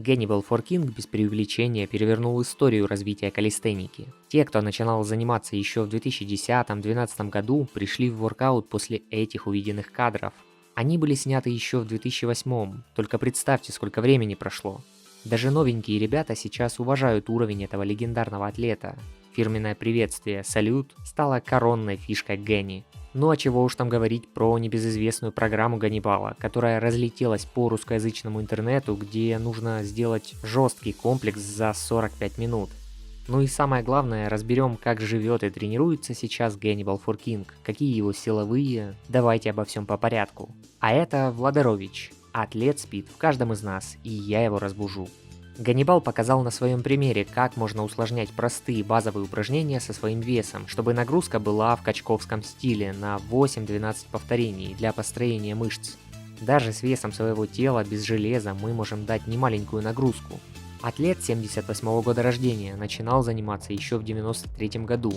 Hannibal King без преувеличения перевернул историю развития калистеники. Те, кто начинал заниматься еще в 2010-2012 году, пришли в воркаут после этих увиденных кадров. Они были сняты еще в 2008, только представьте, сколько времени прошло. Даже новенькие ребята сейчас уважают уровень этого легендарного атлета. Фирменное приветствие «Салют» стало коронной фишкой Гэнни. Ну а чего уж там говорить про небезызвестную программу Ганнибала, которая разлетелась по русскоязычному интернету, где нужно сделать жесткий комплекс за 45 минут. Ну и самое главное, разберем, как живет и тренируется сейчас Hannibal King, какие его силовые, давайте обо всем по порядку. А это Владарович, атлет спит в каждом из нас, и я его разбужу. Ганнибал показал на своем примере, как можно усложнять простые базовые упражнения со своим весом, чтобы нагрузка была в качковском стиле на 8-12 повторений для построения мышц. Даже с весом своего тела без железа мы можем дать немаленькую нагрузку. Атлет 78 года рождения начинал заниматься еще в 93 году.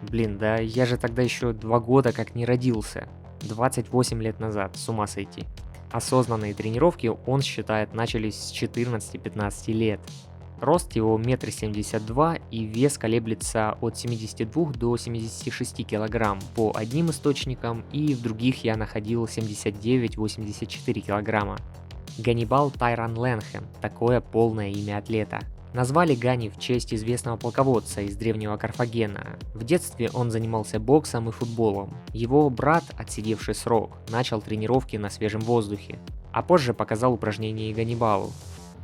Блин, да я же тогда еще 2 года как не родился. 28 лет назад, с ума сойти. Осознанные тренировки, он считает, начались с 14-15 лет. Рост его 1,72 м и вес колеблется от 72 до 76 кг по одним источникам, и в других я находил 79-84 кг. Ганнибал Тайрон Ленхэм – такое полное имя атлета. Назвали Ганни в честь известного полководца из древнего Карфагена. В детстве он занимался боксом и футболом. Его брат, отсидевший срок, начал тренировки на свежем воздухе, а позже показал упражнения и Ганнибалу.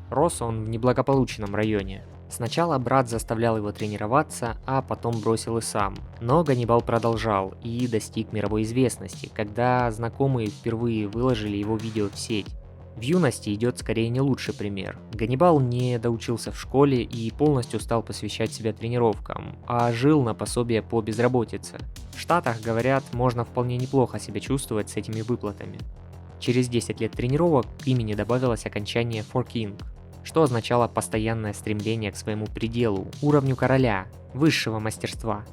Рос он в неблагополучном районе. Сначала брат заставлял его тренироваться, а потом бросил и сам. Но Ганнибал продолжал и достиг мировой известности, когда знакомые впервые выложили его видео в сеть. В юности идет скорее не лучший пример. Ганнибал не доучился в школе и полностью стал посвящать себя тренировкам, а жил на пособие по безработице. В Штатах, говорят, можно вполне неплохо себя чувствовать с этими выплатами. Через 10 лет тренировок к имени добавилось окончание King, что означало постоянное стремление к своему пределу, уровню короля, высшего мастерства.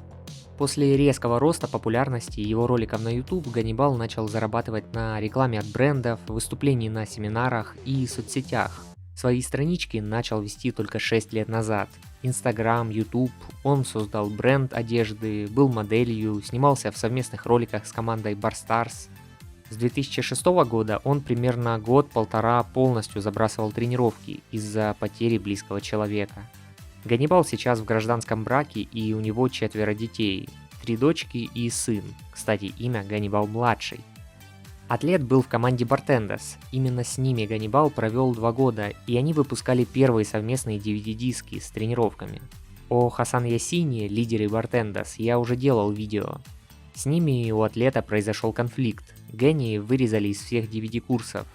После резкого роста популярности его роликов на YouTube Ганнибал начал зарабатывать на рекламе от брендов, выступлений на семинарах и соцсетях. Свои странички начал вести только 6 лет назад. Instagram, YouTube, он создал бренд одежды, был моделью, снимался в совместных роликах с командой Barstars. С 2006 года он примерно год-полтора полностью забрасывал тренировки из-за потери близкого человека. Ганнибал сейчас в гражданском браке, и у него 4 детей, 3 дочки и сын, кстати, имя Ганнибал-младший. Атлет был в команде Bartenderz, именно с ними Ганнибал провел 2 года, и они выпускали первые совместные DVD-диски с тренировками. О Хасан Ясине, лидере Bartenderz, я уже делал видео. С ними у атлета произошел конфликт, Гэнни вырезали из всех DVD-курсов,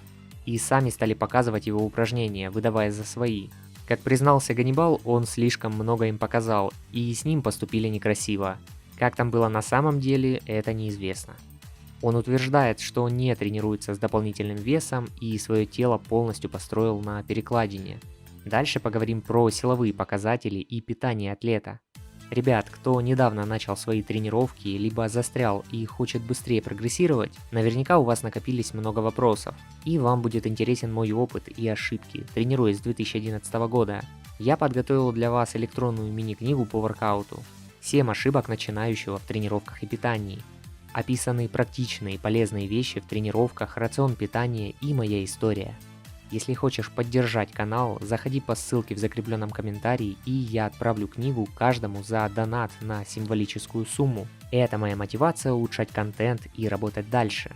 и сами стали показывать его упражнения, выдавая за свои. Как признался Ганнибал, он слишком много им показал, и с ним поступили некрасиво. Как там было на самом деле, это неизвестно. Он утверждает, что не тренируется с дополнительным весом и свое тело полностью построил на перекладине. Дальше поговорим про силовые показатели и питание атлета. Ребят, кто недавно начал свои тренировки, либо застрял и хочет быстрее прогрессировать, наверняка у вас накопились много вопросов, и вам будет интересен мой опыт и ошибки, тренируясь с 2011 года. Я подготовил для вас электронную мини-книгу по воркауту. 7 ошибок начинающего в тренировках и питании. Описаны практичные и полезные вещи в тренировках, рацион питания и моя история. Если хочешь поддержать канал, заходи по ссылке в закрепленном комментарии, и я отправлю книгу каждому за донат на символическую сумму. Это моя мотивация улучшать контент и работать дальше.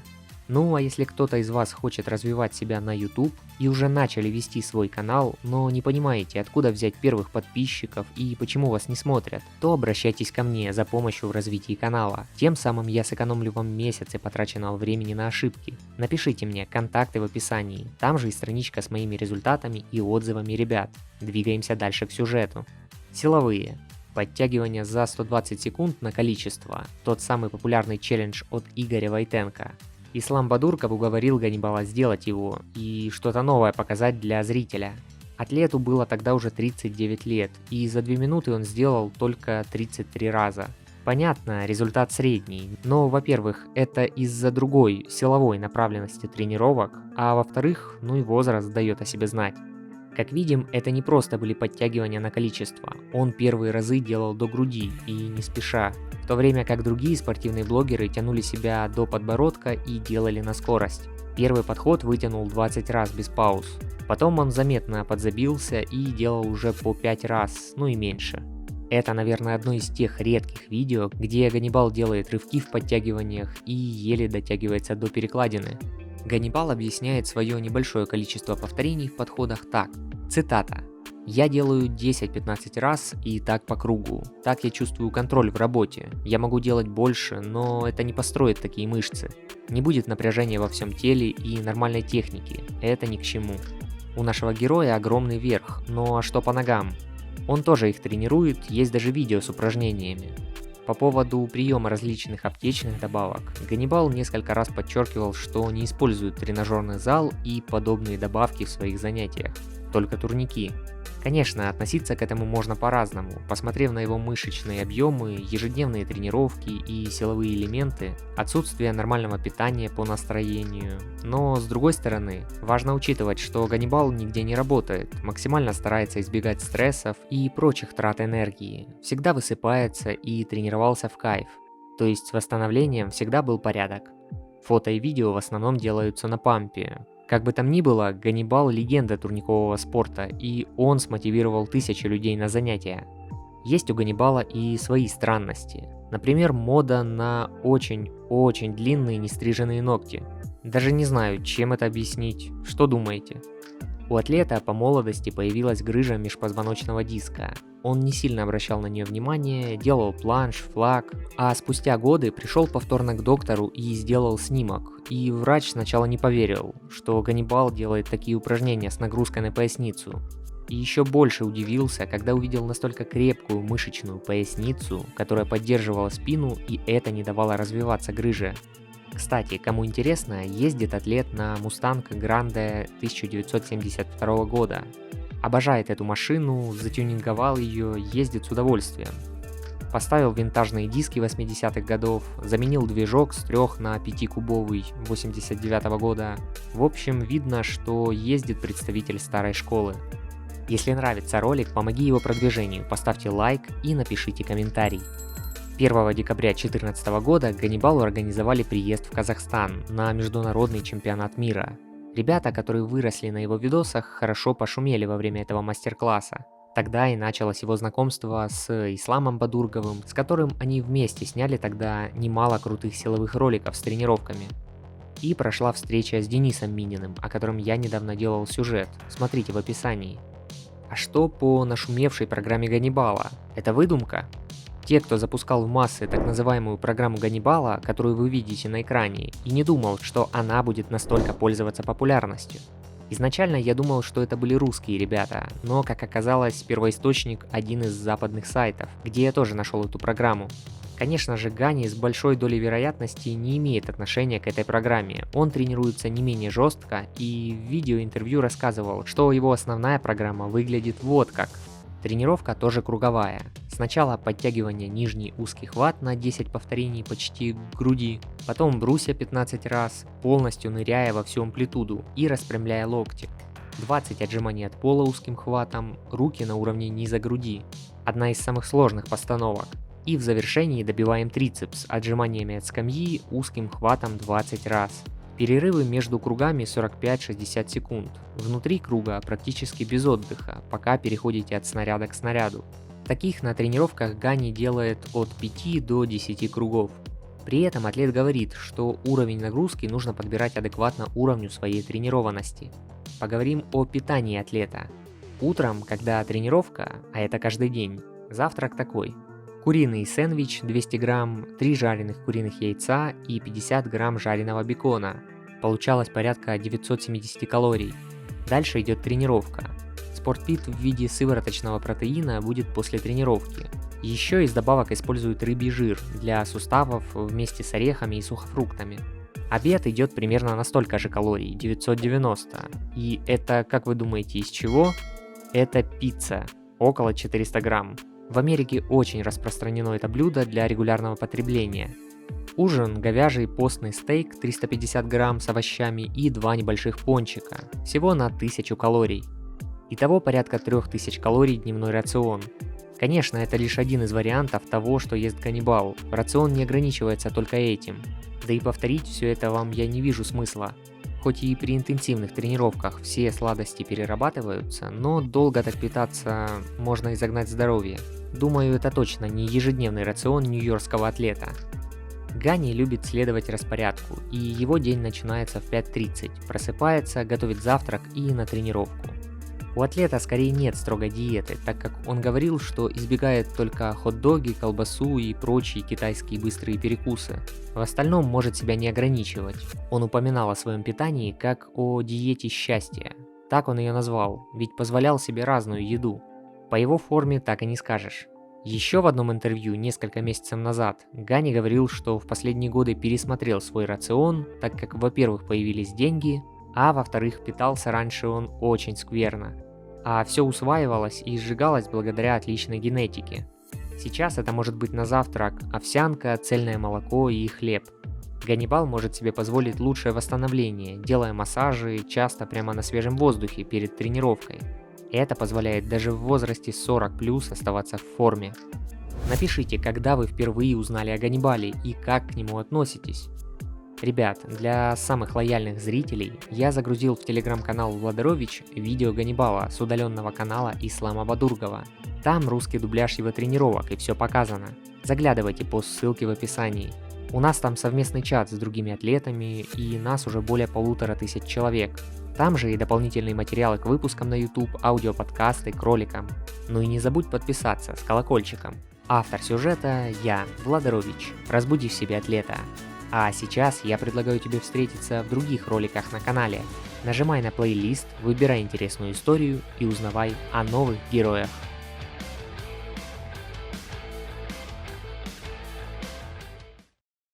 Ну а если кто-то из вас хочет развивать себя на YouTube и уже начали вести свой канал, но не понимаете, откуда взять первых подписчиков и почему вас не смотрят, то обращайтесь ко мне за помощью в развитии канала. Тем самым я сэкономлю вам месяцы потраченного времени на ошибки. Напишите мне, контакты в описании, там же и страничка с моими результатами и отзывами ребят. Двигаемся дальше к сюжету. Силовые. Подтягивания за 120 секунд на количество. Тот самый популярный челлендж от Игоря Войтенко. Ислам Бадурков уговорил Ганнибала сделать его и что-то новое показать для зрителя. Атлету было тогда уже 39 лет, и за 2 минуты он сделал только 33 раза. Понятно, результат средний, но, во-первых, это из-за другой силовой направленности тренировок, а во-вторых, ну и возраст дает о себе знать. Как видим, это не просто были подтягивания на количество, он первые разы делал до груди и не спеша, в то время как другие спортивные блогеры тянули себя до подбородка и делали на скорость. Первый подход вытянул 20 раз без пауз, потом он заметно подзабился и делал уже по 5 раз, ну и меньше. Это, наверное, одно из тех редких видео, где Ганнибал делает рывки в подтягиваниях и еле дотягивается до перекладины. Ганнибал объясняет свое небольшое количество повторений в подходах так, цитата: «Я делаю 10-15 раз и так по кругу. Так я чувствую контроль в работе. Я могу делать больше, но это не построит такие мышцы. Не будет напряжения во всем теле и нормальной техники. Это ни к чему». У нашего героя огромный верх, но что по ногам? Он тоже их тренирует, есть даже видео с упражнениями. По поводу приема различных аптечных добавок, Ганнибал несколько раз подчеркивал, что не использует тренажерный зал и подобные добавки в своих занятиях, только турники. Конечно, относиться к этому можно по-разному, посмотрев на его мышечные объемы, ежедневные тренировки и силовые элементы, отсутствие нормального питания по настроению. Но с другой стороны, важно учитывать, что Ганнибал нигде не работает, максимально старается избегать стрессов и прочих трат энергии, всегда высыпается и тренировался в кайф. То есть с восстановлением всегда был порядок. Фото и видео в основном делаются на пампе. Как бы там ни было, Ганнибал – легенда турникового спорта, и он смотивировал тысячи людей на занятия. Есть у Ганнибала и свои странности. Например, мода на очень длинные нестриженные ногти. Даже не знаю, чем это объяснить. Что думаете? У атлета по молодости появилась грыжа межпозвоночного диска. Он не сильно обращал на нее внимание, делал планш, флаг, а спустя годы пришел повторно к доктору и сделал снимок. И врач сначала не поверил, что Ганнибал делает такие упражнения с нагрузкой на поясницу. И еще больше удивился, когда увидел настолько крепкую мышечную поясницу, которая поддерживала спину, и это не давало развиваться грыже. Кстати, кому интересно, ездит атлет на Mustang Grande 1972 года. Обожает эту машину, затюнинговал ее, ездит с удовольствием. Поставил винтажные диски 80-х годов, заменил движок с 3 на 5-кубовый 89 года. В общем, видно, что ездит представитель старой школы. Если нравится ролик, помоги его продвижению, поставьте лайк и напишите комментарий. 1 декабря 2014 года Ганнибалу организовали приезд в Казахстан на международный чемпионат мира. Ребята, которые выросли на его видосах, хорошо пошумели во время этого мастер-класса. Тогда и началось его знакомство с Исламом Бадурговым, с которым они вместе сняли тогда немало крутых силовых роликов с тренировками. И прошла встреча с Денисом Мининым, о котором я недавно делал сюжет, смотрите в описании. А что по нашумевшей программе Ганнибала? Это выдумка? Те, кто запускал в массы так называемую программу Ганнибала, которую вы видите на экране, и не думал, что она будет настолько пользоваться популярностью. Изначально я думал, что это были русские ребята, но, как оказалось, первоисточник один из западных сайтов, где я тоже нашел эту программу. Конечно же, Ганни с большой долей вероятности не имеет отношения к этой программе, он тренируется не менее жестко и в видеоинтервью рассказывал, что его основная программа выглядит вот как. Тренировка тоже круговая. Сначала подтягивание нижний узкий хват на 10 повторений почти к груди, потом брусья 15 раз, полностью ныряя во всю амплитуду и распрямляя локти. 20 отжиманий от пола узким хватом, руки на уровне низа груди. Одна из самых сложных постановок. И в завершении добиваем трицепс отжиманиями от скамьи узким хватом 20 раз. Перерывы между кругами 45-60 секунд. Внутри круга практически без отдыха, пока переходите от снаряда к снаряду. Таких на тренировках Ганни делает от 5 до 10 кругов. При этом атлет говорит, что уровень нагрузки нужно подбирать адекватно уровню своей тренированности. Поговорим о питании атлета. Утром, когда тренировка, а это каждый день, завтрак такой. Куриный сэндвич 200 грамм, 3 жареных куриных яйца и 50 грамм жареного бекона. Получалось порядка 970 калорий. Дальше идет тренировка. Спортпит в виде сывороточного протеина будет после тренировки. Еще из добавок используют рыбий жир для суставов вместе с орехами и сухофруктами. Обед идет примерно на столько же калорий, 990. И это, как вы думаете, из чего? Это пицца, около 400 грамм. В Америке очень распространено это блюдо для регулярного потребления. Ужин – говяжий постный стейк 350 грамм с овощами и 2 небольших пончика, всего на 1000 калорий. Итого порядка 3000 калорий дневной рацион. Конечно, это лишь один из вариантов того, что ест каннибал. Рацион не ограничивается только этим. Да и повторить все это вам я не вижу смысла. Хоть и при интенсивных тренировках все сладости перерабатываются, но долго так питаться можно и загнать здоровье. Думаю, это точно не ежедневный рацион нью-йоркского атлета. Ганни любит следовать распорядку, и его день начинается в 5:30, просыпается, готовит завтрак и на тренировку. У атлета скорее нет строгой диеты, так как он говорил, что избегает только хот-доги, колбасу и прочие китайские быстрые перекусы. В остальном может себя не ограничивать. Он упоминал о своем питании как о диете счастья. Так он ее назвал, ведь позволял себе разную еду. По его форме так и не скажешь. Еще в одном интервью несколько месяцев назад Ганни говорил, что в последние годы пересмотрел свой рацион, так как, во-первых, появились деньги, а во-вторых, питался раньше он очень скверно. А все усваивалось и сжигалось благодаря отличной генетике. Сейчас это может быть на завтрак овсянка, цельное молоко и хлеб. Ганнибал может себе позволить лучшее восстановление, делая массажи часто прямо на свежем воздухе перед тренировкой. Это позволяет даже в возрасте 40+ оставаться в форме. Напишите, когда вы впервые узнали о Ганнибале и как к нему относитесь. Ребят, для самых лояльных зрителей я загрузил в телеграм-канал Владарович видео Ганнибала с удаленного канала Ислама Бадургова. Там русский дубляж его тренировок и все показано. Заглядывайте по ссылке в описании. У нас там совместный чат с другими атлетами и нас уже более 1500 человек. Там же и дополнительные материалы к выпускам на YouTube, аудиоподкасты, к роликам. Ну и не забудь подписаться с колокольчиком. Автор сюжета я, Владарович. Разбуди в себе атлета. А сейчас я предлагаю тебе встретиться в других роликах на канале. Нажимай на плейлист, выбирай интересную историю и узнавай о новых героях.